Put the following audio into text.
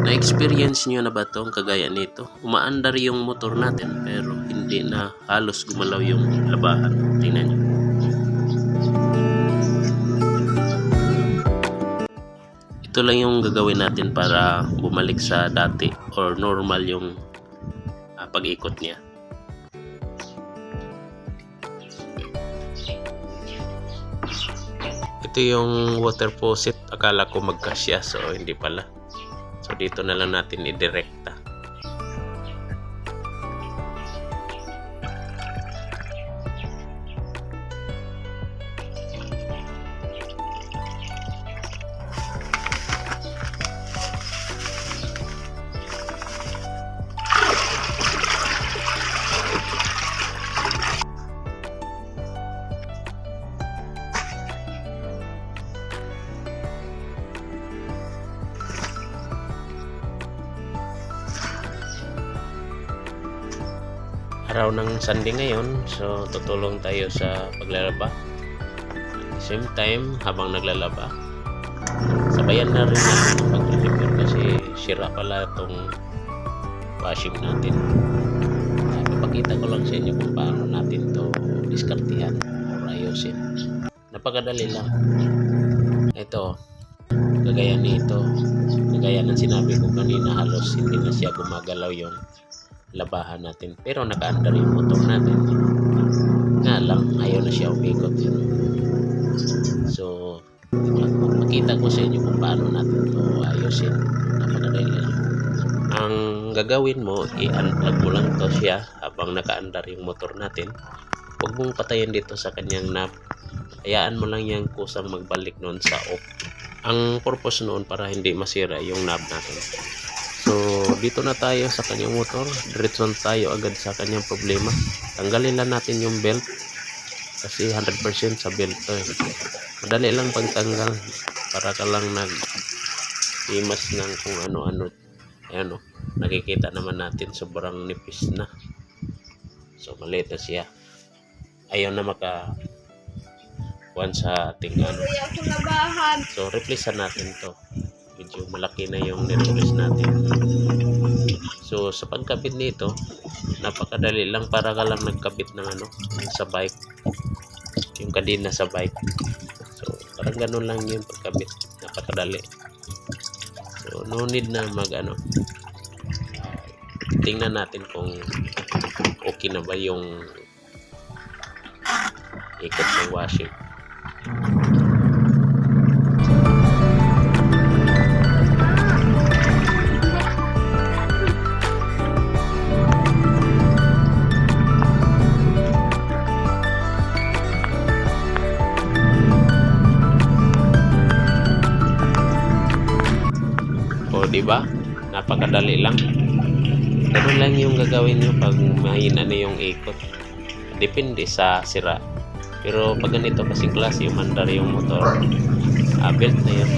Na-experience nyo na ba itong kagaya nito? Umaandar yung motor natin pero hindi na halos gumalaw yung labahan. Tingnan nyo. Ito lang yung gagawin natin para bumalik sa dati or normal yung pag-ikot niya. Ito yung water faucet. Akala ko magkasya, so hindi pala. So dito na lang natin i-direkta. Araw ng Sunday ngayon, so tutulong tayo sa paglalaba. At the same time, habang naglalaba, sabayan na rin natin ang pag-repair kasi sira pala itong washing natin. Ipakita ko lang sa inyo kung paano natin to diskartihan o ayusin. Napakadali lang. Ito, kagaya nito, kagaya ng sinabi ko kanina, halos hindi na siya gumagalaw yung labahan natin, pero naka-under yung motor natin nga lang, ayaw na siya umikot yun. So makita ko sa inyo kung paano natin ito ayusin. Napakadali lang. Ang gagawin mo, i-unplug mo lang to siya habang naka-under yung motor natin. Huwag mong patayin dito sa kanyang knob, hayaan mo lang yung kusang magbalik noon sa off. Ang purpose noon para hindi masira yung knob natin. So, dito na tayo sa kanyang motor. Diretso tayo agad sa kanyang problema. Tanggalin lang natin yung belt. Kasi 100% sa belt to eh. Madali lang pagtanggal. Para ka lang nag-imas ng kung ano-ano. Ayan o. Nakikita naman natin sobrang nipis na. So, maliit na siya. Ayaw na maka-kuhan sa ating ano. So, replacean natin to. Medyo malaki na yung nire-replace natin. So sa pagkabit nito, napakadali lang, para ka lang nagkabit ng ano sa bike, yung kadena sa bike. So parang ganun lang yung pagkabit, napakadali. So no need na mag ano. Tingnan natin kung okay na ba yung ikot ng washing. Diba? Napakadali lang. Ganun lang yung gagawin nyo pag mahina na yung ikot. Depende sa sira. Pero pag ganito kasing klase, yung mandar yung motor, belt na yun.